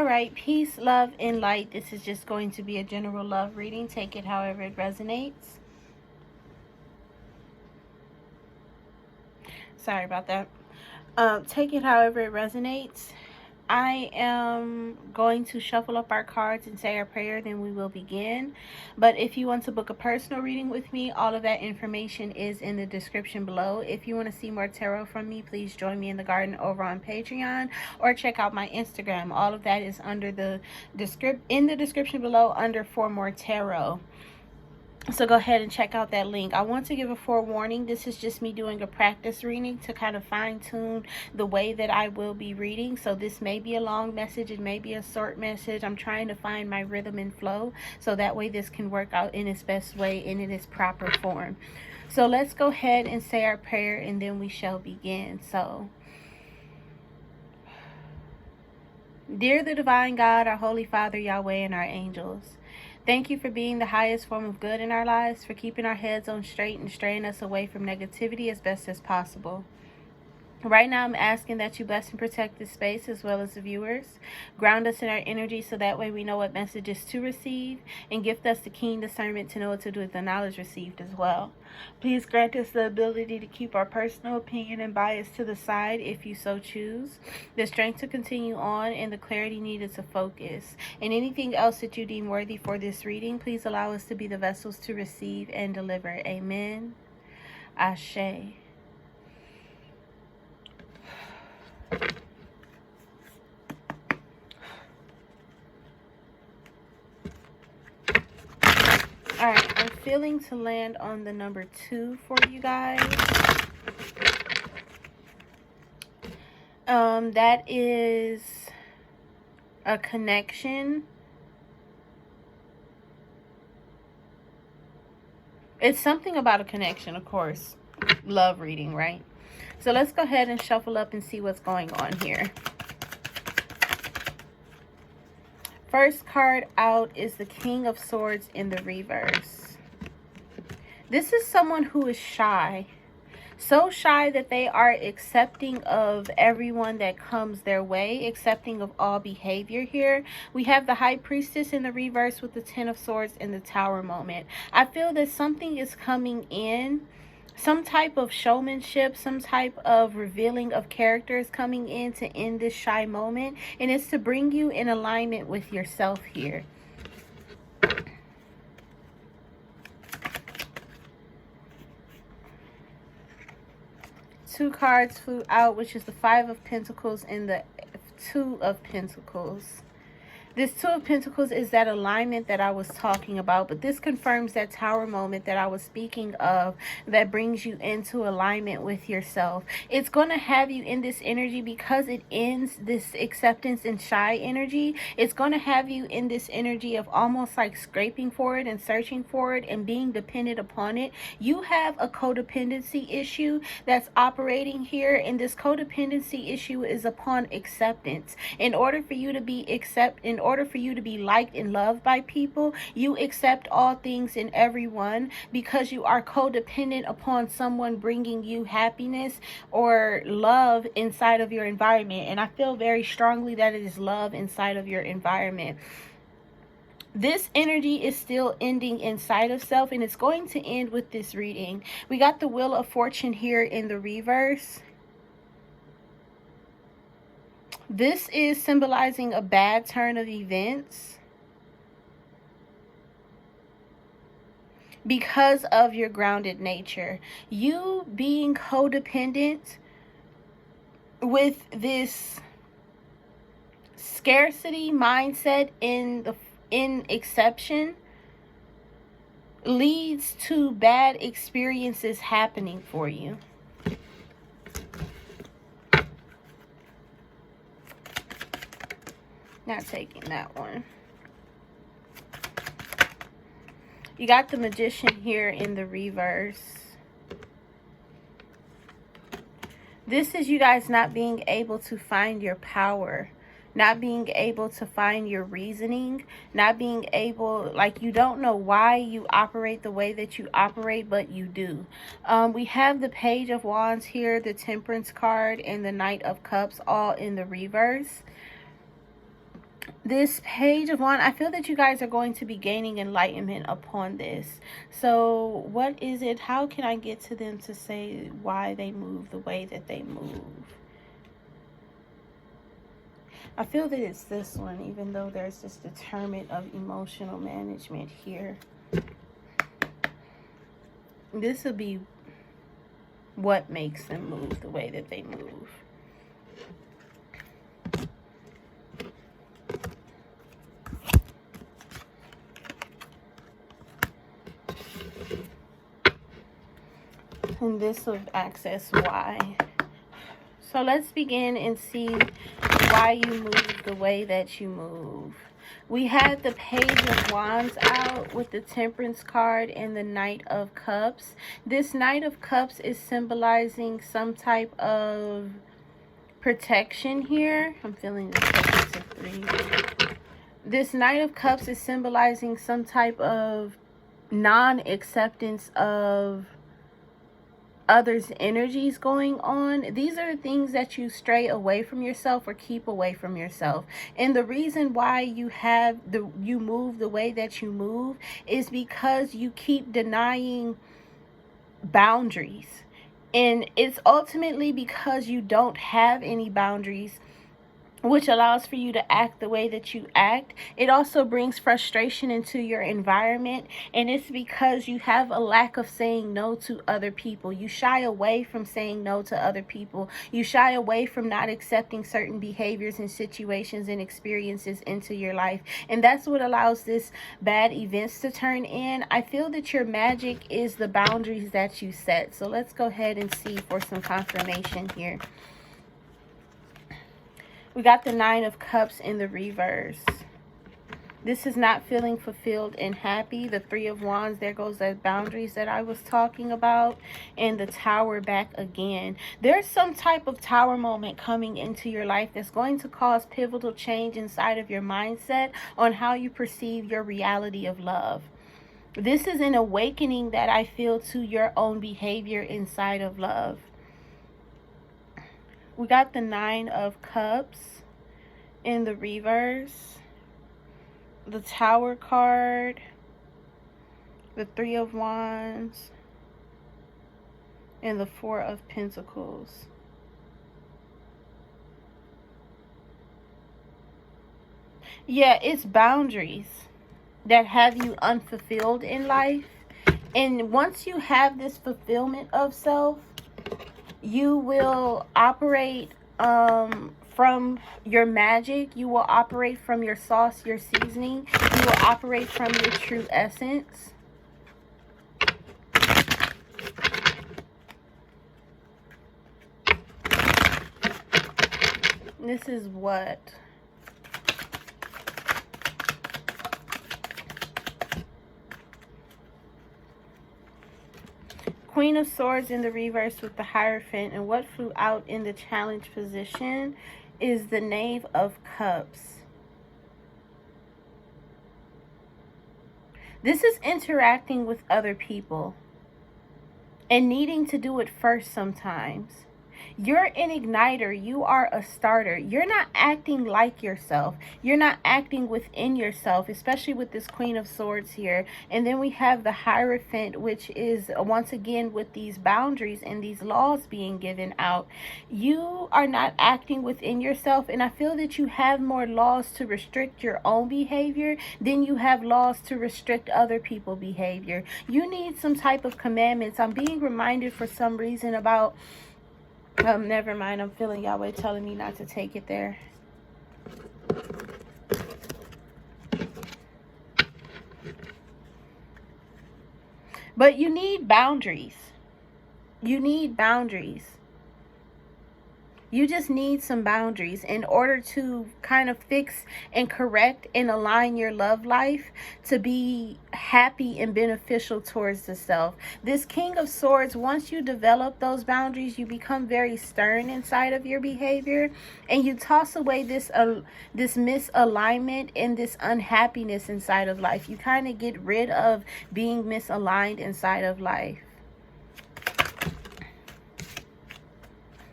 right, peace, love, and light. This is just going to be a general love reading. Take it however it resonates. Sorry about that. Take it however it resonates. I am going to shuffle up our cards and say our prayer, then we will begin. But if you want to book a personal reading with me, all of that information is in the description below. If you want to see more tarot from me, please join me in the garden over on Patreon or check out my Instagram. All of that is under the description below under For More Tarot. So go ahead and check out that link. I want to give a forewarning. This is just me doing a practice reading to kind of fine tune the way that I will be reading. So this may be a long message. It may be a short message. I'm trying to find my rhythm and flow so that way this can work out in its best way and in its proper form. So let's go ahead and say our prayer and then we shall begin. So, dear the divine God, our Holy Father, Yahweh, and our angels, thank you for being the highest form of good in our lives, for keeping our heads on straight and straying us away from negativity as best as possible. Right now, I'm asking that you bless and protect this space as well as the viewers. Ground us in our energy so that way we know what messages to receive, and gift us the keen discernment to know what to do with the knowledge received as well. Please grant us the ability to keep our personal opinion and bias to the side if you so choose, the strength to continue on, and the clarity needed to focus. And anything else that you deem worthy for this reading, please allow us to be the vessels to receive and deliver. Amen. Ashe. Alright, I'm feeling to land on the number 2 for you guys. That is a connection. It's something about a connection, of course. Love reading, right? So let's go ahead and shuffle up and see what's going on here. First card out is the King of Swords in the reverse. This is someone who is shy. So shy that they are accepting of everyone that comes their way, accepting of all behavior here. We have the High Priestess in the reverse with the Ten of Swords in the Tower moment. I feel that something is coming in. Some type of showmanship, some type of revealing of characters coming in to end this shy moment. And it's to bring you in alignment with yourself here. Two cards flew out, which is the Five of Pentacles and the Two of Pentacles. This Two of Pentacles is that alignment that I was talking about, but this confirms that Tower moment that I was speaking of that brings you into alignment with yourself. It's going to have you in this energy because it ends this acceptance and shy energy. It's going to have you in this energy of almost like scraping for it and searching for it and being dependent upon it. You have a codependency issue that's operating here, and this codependency issue is upon acceptance. In order for you to be in order for you to be liked and loved by people, you accept all things and everyone because you are codependent upon someone bringing you happiness or love inside of your environment. And I feel very strongly that it is love inside of your environment. This energy is still ending inside of self, and it's going to end with this reading. We got the Wheel of Fortune here in the reverse. This is symbolizing a bad turn of events because of your grounded nature. You being codependent with this scarcity mindset in exception leads to bad experiences happening for you. Not taking that one. You got the Magician here in the reverse. This is you guys not being able to find your power, not being able to find your reasoning, not being able, like you don't know why you operate the way that you operate, but you do. We have the Page of Wands here, the Temperance card, and the Knight of Cups all in the reverse. This Page of Wands, I feel that you guys are going to be gaining enlightenment upon this. So what is it? How can I get to them to say why they move the way that they move? I feel that it's this one, even though there's this determinant of emotional management here. This will be what makes them move the way that they move. And this will access why. So let's begin and see why you move the way that you move. We had the Page of Wands out with the Temperance card and the Knight of Cups. This Knight of Cups is symbolizing some type of protection here. I'm feeling the presence of 3. This Knight of Cups is symbolizing some type of non-acceptance of others' energies going on. These are the things that you stray away from yourself or keep away from yourself. And the reason why you move the way that you move is because you keep denying boundaries. And it's ultimately because you don't have any boundaries, which allows for you to act the way that you act. It also brings frustration into your environment, and it's because you have a lack of saying no to other people. You shy away from saying no to other people. You shy away from not accepting certain behaviors and situations and experiences into your life, and that's what allows this bad events to turn in. I feel that your magic is the boundaries that you set. So let's go ahead and see for some confirmation here. We got the 9 of Cups in the reverse. This is not feeling fulfilled and happy. The 3 of Wands, there goes that boundaries that I was talking about. And the Tower back again. There's some type of Tower moment coming into your life that's going to cause pivotal change inside of your mindset on how you perceive your reality of love. This is an awakening that I feel to your own behavior inside of love. We got the 9 of Cups in the reverse, the Tower card, the 3 of Wands, and the 4 of Pentacles. Yeah, it's boundaries that have you unfulfilled in life. And once you have this fulfillment of self, you will operate from your magic. You will operate from your sauce, your seasoning. You will operate from your true essence. This is what? Queen of Swords in the reverse with the Hierophant, and what flew out in the challenge position is the Knave of Cups. This is interacting with other people and needing to do it first sometimes. You're an igniter. You are a starter. You're not acting like yourself. You're not acting within yourself, especially with this Queen of Swords here. And then we have the Hierophant, which is once again with these boundaries and these laws being given out. You are not acting within yourself. And I feel that you have more laws to restrict your own behavior than you have laws to restrict other people's behavior. You need some type of commandments. I'm being reminded for some reason about... never mind. I'm feeling Yahweh telling me not to take it there. But you need boundaries. You need boundaries. You just need some boundaries in order to kind of fix and correct and align your love life to be happy and beneficial towards the self. This King of Swords, once you develop those boundaries, you become very stern inside of your behavior, and you toss away this misalignment and this unhappiness inside of life. You kind of get rid of being misaligned inside of life.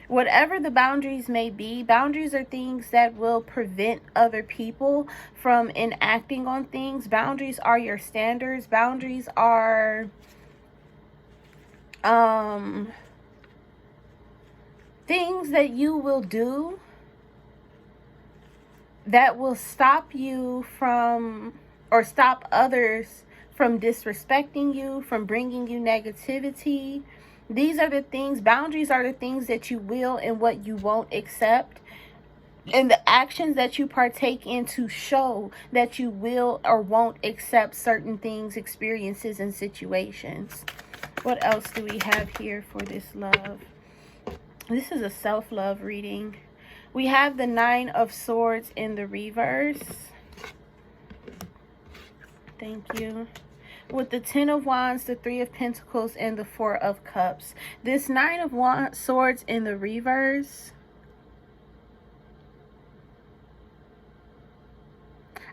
Whatever the boundaries may be, boundaries are things that will prevent other people from enacting on things. Boundaries are your standards. Boundaries are things that you will do that will stop you from, or stop others from disrespecting you, from bringing you negativity. These are the things, boundaries are the things that you will and what you won't accept. And the actions that you partake in to show that you will or won't accept certain things, experiences, and situations. What else do we have here for this love? This is a self-love reading. We have the 9 of Swords in the reverse. Thank you. With the 10 of Wands, the 3 of Pentacles, and the 4 of Cups. This 9 of Swords in the reverse,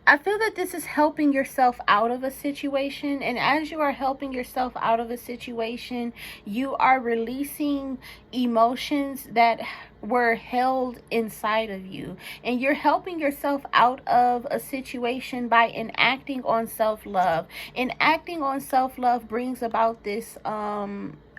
I feel that this is helping yourself out of a situation. And as you are helping yourself out of a situation, you are releasing emotions that were held inside of you. And you're helping yourself out of a situation by enacting on self-love. Enacting on self-love brings about this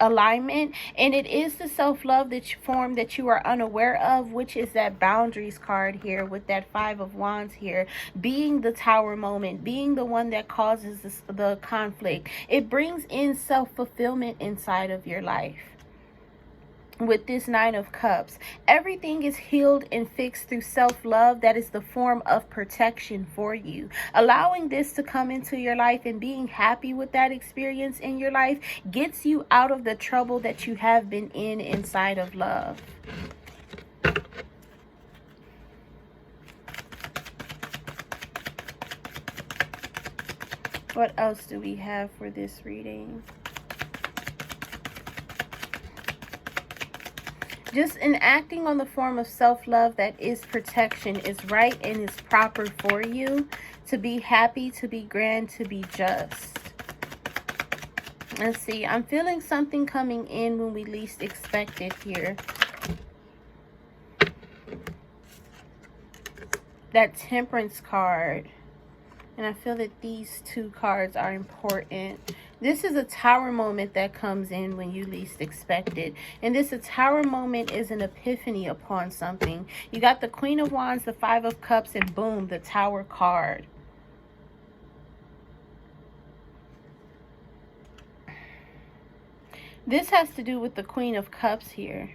alignment, and it is the self-love form that you are unaware of, which is that boundaries card here with that 5 of Wands here, being the Tower moment, being the one that causes the conflict. It brings in self-fulfillment inside of your life. With this 9 of Cups, everything is healed and fixed through self-love. That is the form of protection for you. Allowing this to come into your life and being happy with that experience in your life gets you out of the trouble that you have been in inside of love. What else do we have for this reading? Just enacting on the form of self-love that is protection is right and is proper for you to be happy, to be grand, to be just. Let's see. I'm feeling something coming in when we least expect it here. That Temperance card. And I feel that these 2 cards are important. This is a Tower moment that comes in when you least expect it. And this Tower moment is an epiphany upon something. You got the Queen of Wands, the 5 of Cups, and boom, the Tower card. This has to do with the Queen of Cups here.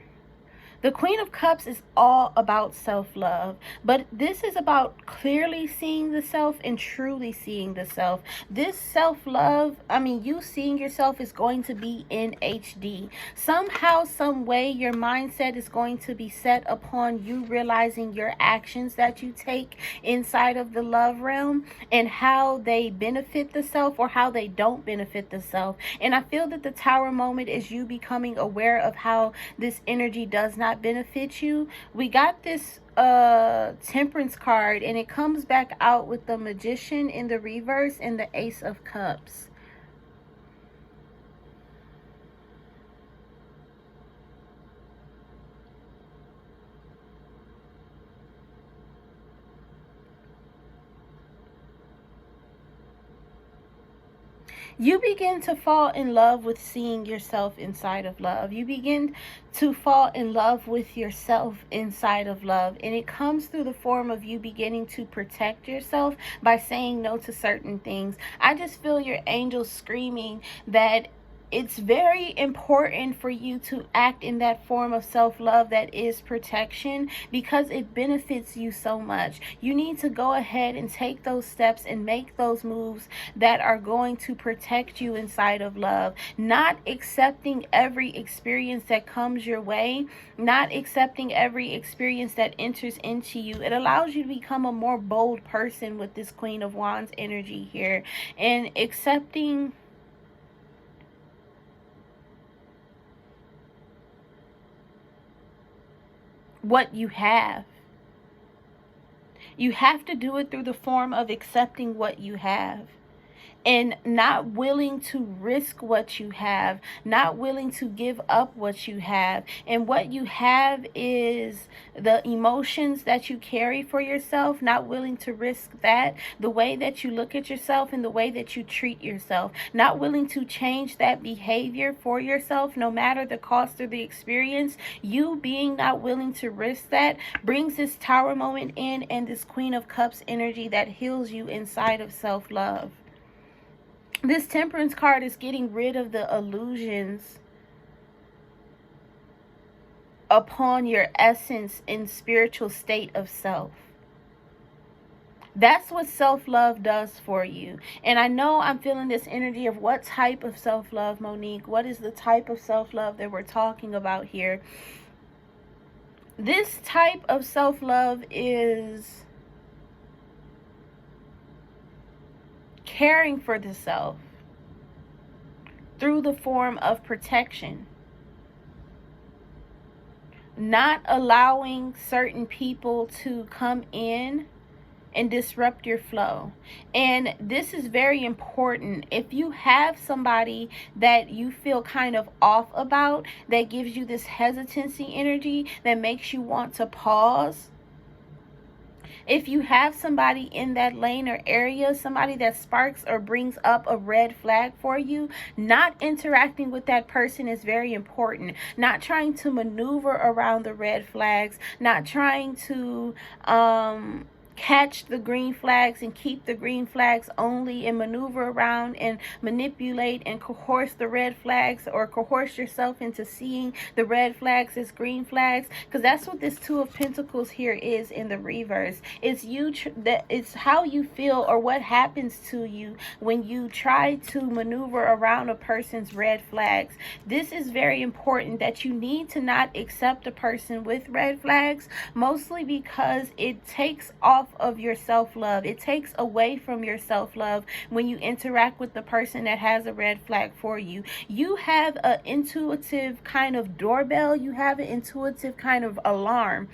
The Queen of Cups is all about self-love, but this is about clearly seeing the self and truly seeing the self. This self-love, you seeing yourself is going to be in HD. Somehow, some way, your mindset is going to be set upon you realizing your actions that you take inside of the love realm and how they benefit the self or how they don't benefit the self. And I feel that the Tower moment is you becoming aware of how this energy does not benefit you. We got this Temperance card, and it comes back out with the Magician in the reverse and the Ace of Cups. You begin to fall in love with seeing yourself inside of love. You begin to fall in love with yourself inside of love. And it comes through the form of you beginning to protect yourself by saying no to certain things. I just feel your angels screaming that it's very important for you to act in that form of self-love that is protection, because it benefits you so much. You need to go ahead and take those steps and make those moves that are going to protect you inside of love. Not accepting every experience that comes your way, not accepting every experience that enters into you. It allows you to become a more bold person with this Queen of Wands energy here, and accepting what you have. You have to do it through the form of accepting what you have. and not willing to risk what you have, not willing to give up what you have. And what you have is the emotions that you carry for yourself, not willing to risk that, the way that you look at yourself and the way that you treat yourself, not willing to change that behavior for yourself, no matter the cost or the experience. You being not willing to risk that brings this Tower moment in, and this Queen of Cups energy that heals you inside of self-love. This Temperance card is getting rid of the illusions upon your essence and spiritual state of self. That's what self-love does for you. And I know I'm feeling this energy of what type of self-love, Monique. What is the type of self-love that we're talking about here? This type of self-love is caring for the self through the form of protection. Not allowing certain people to come in and disrupt your flow. And this is very important. If you have somebody that you feel kind of off about, that gives you this hesitancy energy, that makes you want to pause. If you have somebody in that lane or area, somebody that sparks or brings up a red flag for you, not interacting with that person is very important. Not trying to maneuver around the red flags, not trying to catch the green flags and keep the green flags only, and maneuver around and manipulate and coerce the red flags, or coerce yourself into seeing the red flags as green flags, because that's what this Two of Pentacles here is in the reverse. It's you that it's how you feel, or what happens to you when you try to maneuver around a person's red flags. This is very important, that you need to not accept a person with red flags, mostly because it takes off of your self-love. It takes away from your self-love when you interact with the person that has a red flag for you. You have an intuitive kind of doorbell. You have an intuitive kind of alarm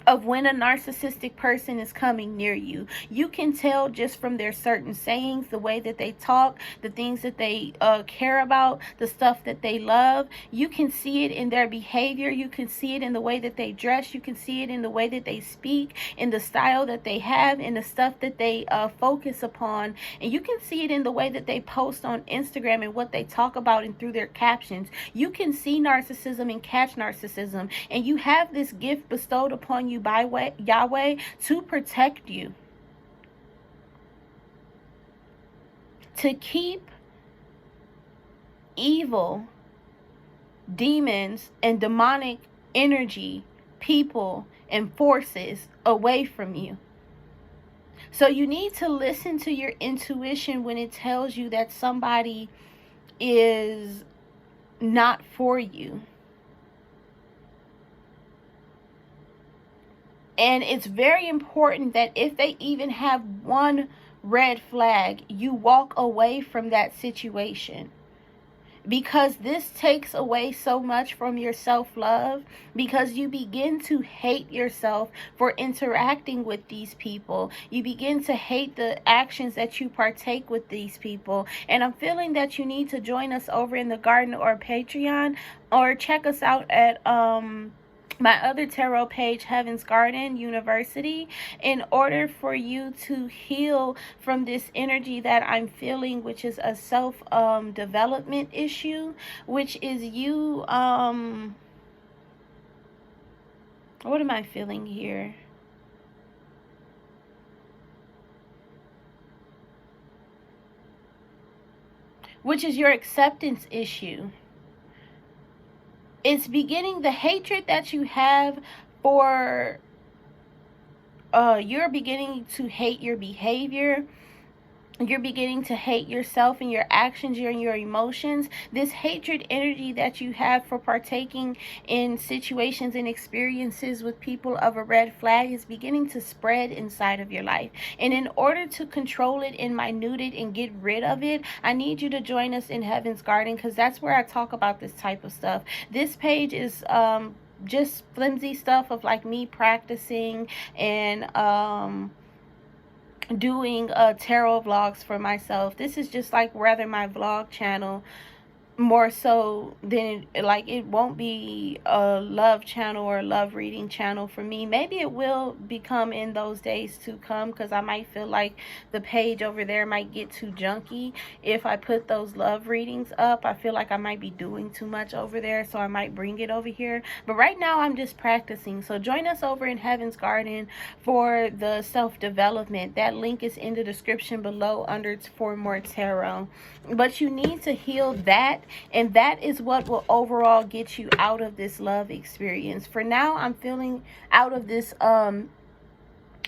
of when a narcissistic person is coming near you. You can tell just from their certain sayings, the way that they talk, the things that they care about, the stuff that they love. You can see it in their behavior. You can see it in the way that they dress. You can see it in the way that they speak, in the style that they have, in the stuff that they focus upon. And you can see it in the way that they post on Instagram and what they talk about, and through their captions. You can see narcissism and catch narcissism. And you have this gift bestowed upon you by Yahweh to protect you, to keep evil, demons, and demonic energy, people, and forces away from you. So you need to listen to your intuition when it tells you that somebody is not for you. And it's very important that if they even have one red flag, you walk away from that situation. Because this takes away so much from your self-love, because you begin to hate yourself for interacting with these people. You begin to hate the actions that you partake with these people. And I'm feeling that you need to join us over in the garden or Patreon, or check us out at my other tarot page, Heaven's Garden University, in order for you to heal from this energy that I'm feeling, which is a self development issue, which is you what am I feeling here? Which is your acceptance issue. It's beginning, the hatred that you have for, you're beginning to hate your behavior. You're beginning to hate yourself and your actions and your emotions. This hatred energy that you have for partaking in situations and experiences with people of a red flag is beginning to spread inside of your life. And in order to control it and minute it and get rid of it, I need you to join us in Heaven's Garden, because that's where I talk about this type of stuff. This page is just flimsy stuff of like me practicing and doing tarot vlogs for myself. This is just like rather my vlog channel, more so than, like, it won't be a love channel or a love reading channel for me. Maybe it will become in those days to come, because I might feel like the page over there might get too junky if I put those love readings up. I feel like I might be doing too much over there, so I might bring it over here. But right now I'm just practicing. So join us over in Heaven's Garden for the self-development. That link is in the description below under for more tarot. But you need to heal that, and that is what will overall get you out of this love experience. For now, I'm feeling out of this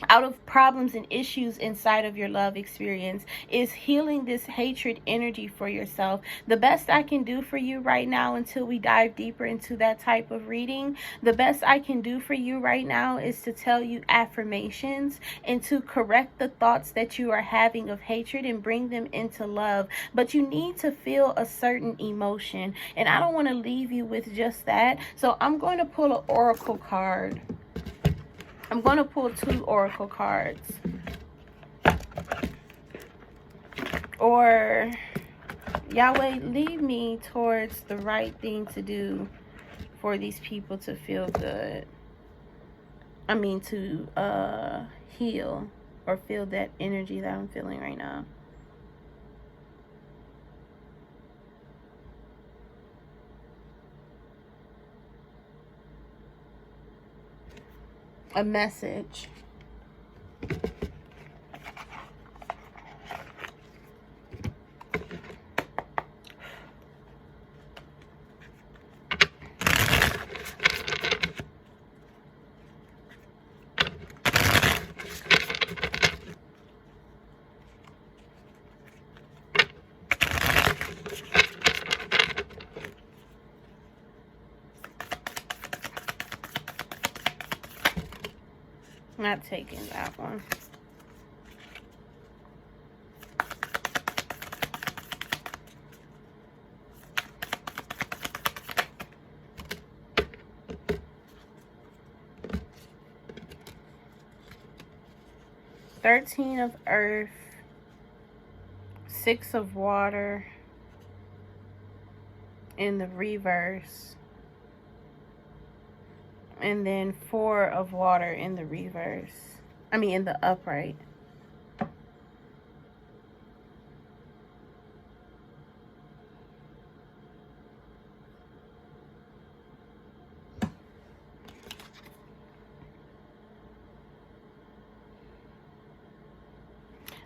out of problems and issues inside of your love experience, is healing this hatred energy for yourself. The best I can do for you right now, until we dive deeper into that type of reading, the best I can do for you right now is to tell you affirmations and to correct the thoughts that you are having of hatred and bring them into love. But you need to feel a certain emotion, and I don't want to leave you with just that. So I'm going to pull an oracle card. I'm going to pull 2 oracle cards. Or, Yahweh, lead me towards the right thing to do for these people to feel good. I mean, to heal or feel that energy that I'm feeling right now. A message. Not taking that one. $13 of earth, 6 of water in the reverse, and then 4 of water in the reverse. I mean, in the upright.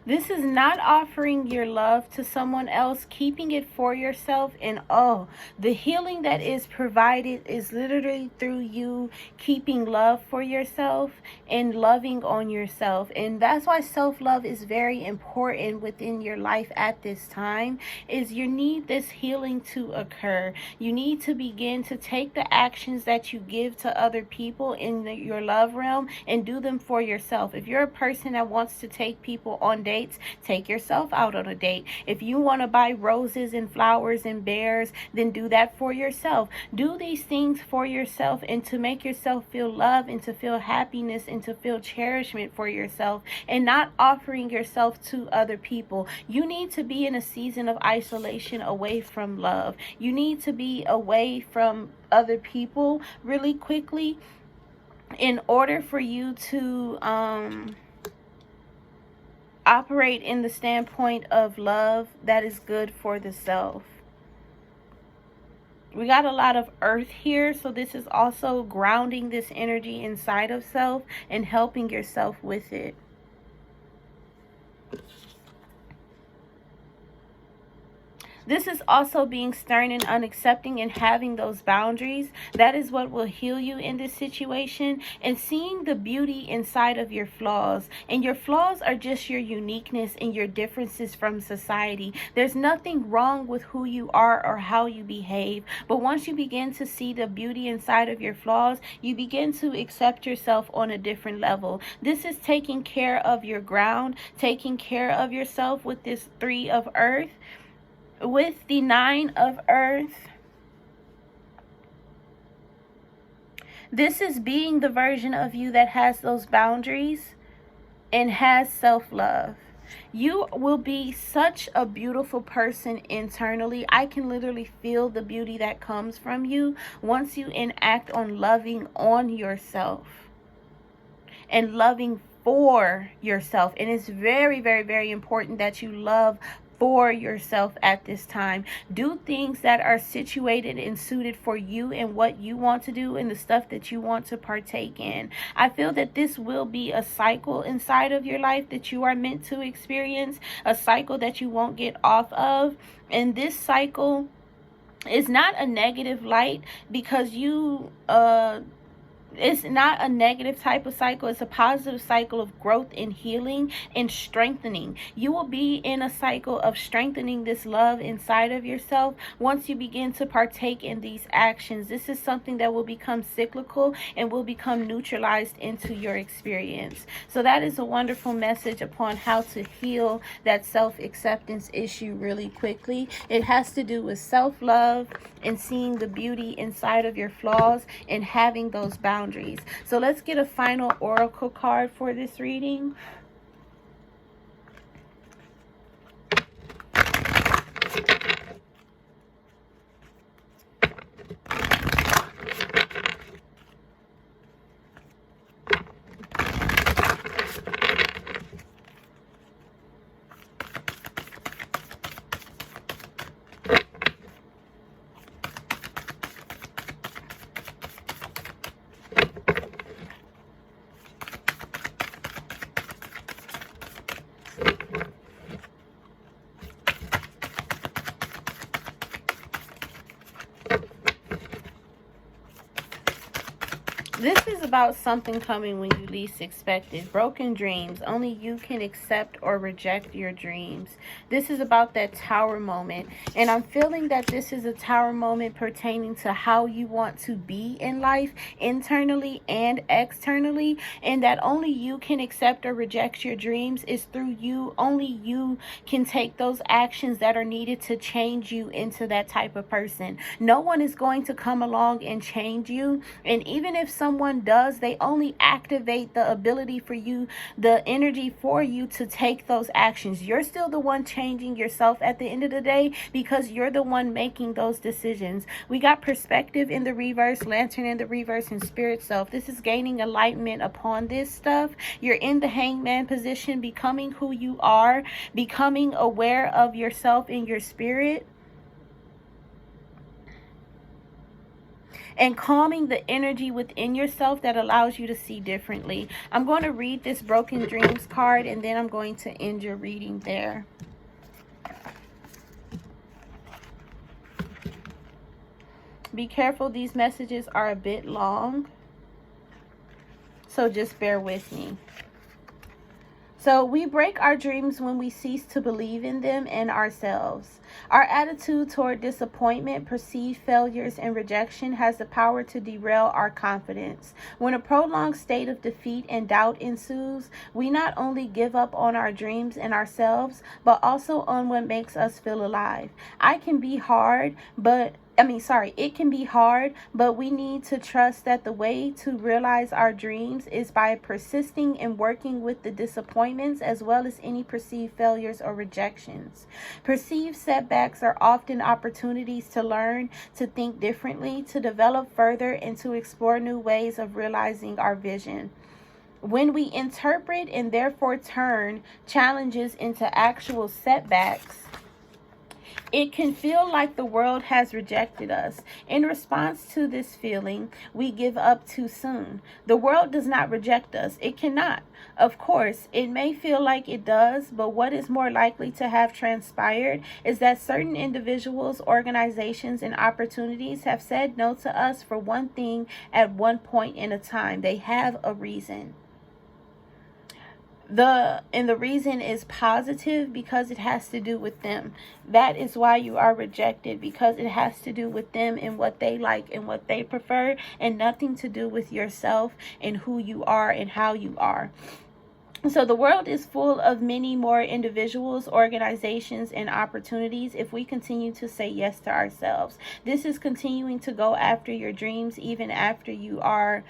This is not offering your love to someone else, keeping it for yourself. And oh, the healing that is provided is literally through you keeping love for yourself and loving on yourself. And that's why self-love is very important within your life at this time, is you need this healing to occur. You need to begin to take the actions that you give to other people in your love realm and do them for yourself. If you're a person that wants to take people on dates, take yourself out on a date. If you want to buy roses and flowers and bears, then do that for yourself. Do these things for yourself, and to make yourself feel love, and to feel happiness, and to feel cherishment for yourself, and not offering yourself to other people. You need to be in a season of isolation, away from love. You need to be away from other people really quickly in order for you to operate in the standpoint of love that is good for the self. We got a lot of earth here, so this is also grounding this energy inside of self and helping yourself with it. This is also being stern and unaccepting and having those boundaries. That is what will heal you in this situation. And seeing the beauty inside of your flaws. And your flaws are just your uniqueness and your differences from society. There's nothing wrong with who you are or how you behave. But once you begin to see the beauty inside of your flaws, you begin to accept yourself on a different level. This is taking care of your ground, taking care of yourself with this 3 of earth. With the 9 of earth, this is being the version of you that has those boundaries and has self-love. You will be such a beautiful person internally. I can literally feel the beauty that comes from you once you enact on loving on yourself and loving for yourself. And it's very, very, very important that you love for yourself at this time. Do things that are situated and suited for you and what you want to do and the stuff that you want to partake in. I feel that this will be a cycle inside of your life that you are meant to experience, a cycle that you won't get off of. And this cycle is not a negative light, because it's not a negative type of cycle. It's a positive cycle of growth and healing and strengthening. You will be in a cycle of strengthening this love inside of yourself once you begin to partake in these actions. This is something that will become cyclical and will become neutralized into your experience. So that is a wonderful message upon how to heal that self-acceptance issue really quickly. It has to do with self-love and seeing the beauty inside of your flaws and having those boundaries. So let's get a final oracle card for this reading. This is about something coming when you least expect it. Broken dreams. Only you can accept or reject your dreams. This is about that tower moment. And I'm feeling that this is a tower moment pertaining to how you want to be in life, internally and externally. And that only you can accept or reject your dreams is through you. Only you can take those actions that are needed to change you into that type of person. No one is going to come along and change you. And even if someone does, they only activate the ability for you, the energy for you to take those actions. You're still the one changing yourself at the end of the day, because you're the one making those decisions. We got perspective in the reverse, lantern in the reverse, and spirit self. This is gaining enlightenment upon this stuff. You're in the hangman position, becoming who you are, becoming aware of yourself and your spirit, and calming the energy within yourself that allows you to see differently. I'm going to read this Broken Dreams card, and then I'm going to end your reading there. Be careful, these messages are a bit long, so just bear with me. So we break our dreams when we cease to believe in them and ourselves. Our attitude toward disappointment, perceived failures, and rejection has the power to derail our confidence. When a prolonged state of defeat and doubt ensues, we not only give up on our dreams and ourselves, but also on what makes us feel alive. It can be hard, but we need to trust that the way to realize our dreams is by persisting and working with the disappointments as well as any perceived failures or rejections. Perceived setbacks are often opportunities to learn, to think differently, to develop further, and to explore new ways of realizing our vision. When we interpret and therefore turn challenges into actual setbacks, it can feel like the world has rejected us. In response to this feeling, we give up too soon. The world does not reject us. It cannot. Of course, it may feel like it does, but what is more likely to have transpired is that certain individuals, organizations, and opportunities have said no to us for one thing at one point in a time. They have a reason. The reason is positive because it has to do with them. That is why you are rejected, because it has to do with them and what they like and what they prefer, and nothing to do with yourself and who you are and how you are. So the world is full of many more individuals, organizations, and opportunities if we continue to say yes to ourselves. This is continuing to go after your dreams even after you are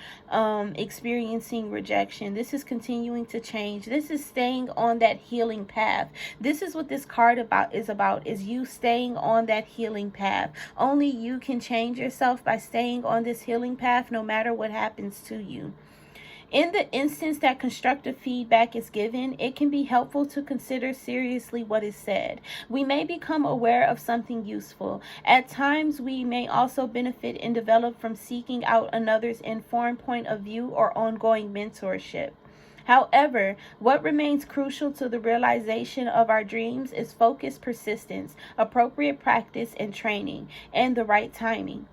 experiencing rejection. This is continuing to change. This is staying on that healing path. This is what this card is you staying on that healing path. Only you can change yourself by staying on this healing path no matter what happens to you. In the instance that constructive feedback is given, it can be helpful to consider seriously what is said. We may become aware of something useful. At times, we may also benefit and develop from seeking out another's informed point of view or ongoing mentorship. However, what remains crucial to the realization of our dreams is focused persistence, appropriate practice and training, and the right timing.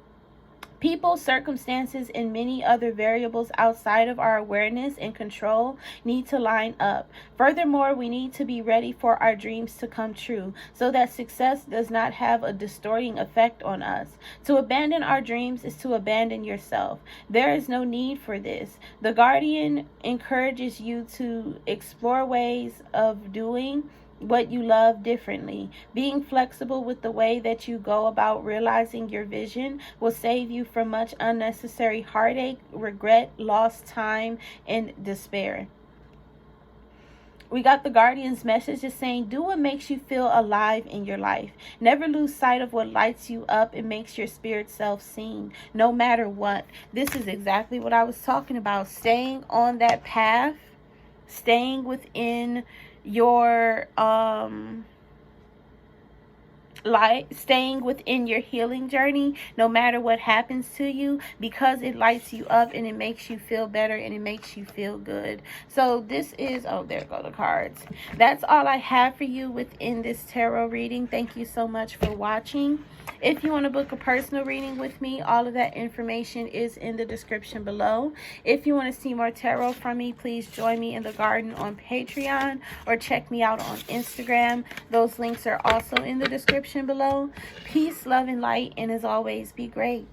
People, circumstances, and many other variables outside of our awareness and control need to line up. Furthermore, we need to be ready for our dreams to come true so that success does not have a distorting effect on us. To abandon our dreams is to abandon yourself. There is no need for this. The Guardian encourages you to explore ways of doing what you love differently. Being flexible with the way that you go about realizing your vision will save you from much unnecessary heartache, regret, lost time, and despair. We got the Guardian's message is saying, do what makes you feel alive in your life. Never lose sight of what lights you up and makes your spirit self seen, no matter what. This is exactly what I was talking about. Staying on that path, staying within your staying within your healing journey no matter what happens to you, because it lights you up and it makes you feel better and it makes you feel good. So this is, oh, there go the cards. That's all I have for you within this tarot reading. Thank you so much for watching. If you want to book a personal reading with me, all of that information is in the description below. If you want to see more tarot from me, please join me in the garden on Patreon or check me out on Instagram. Those links are also in the description below. Peace, love, and light, and as always, be great.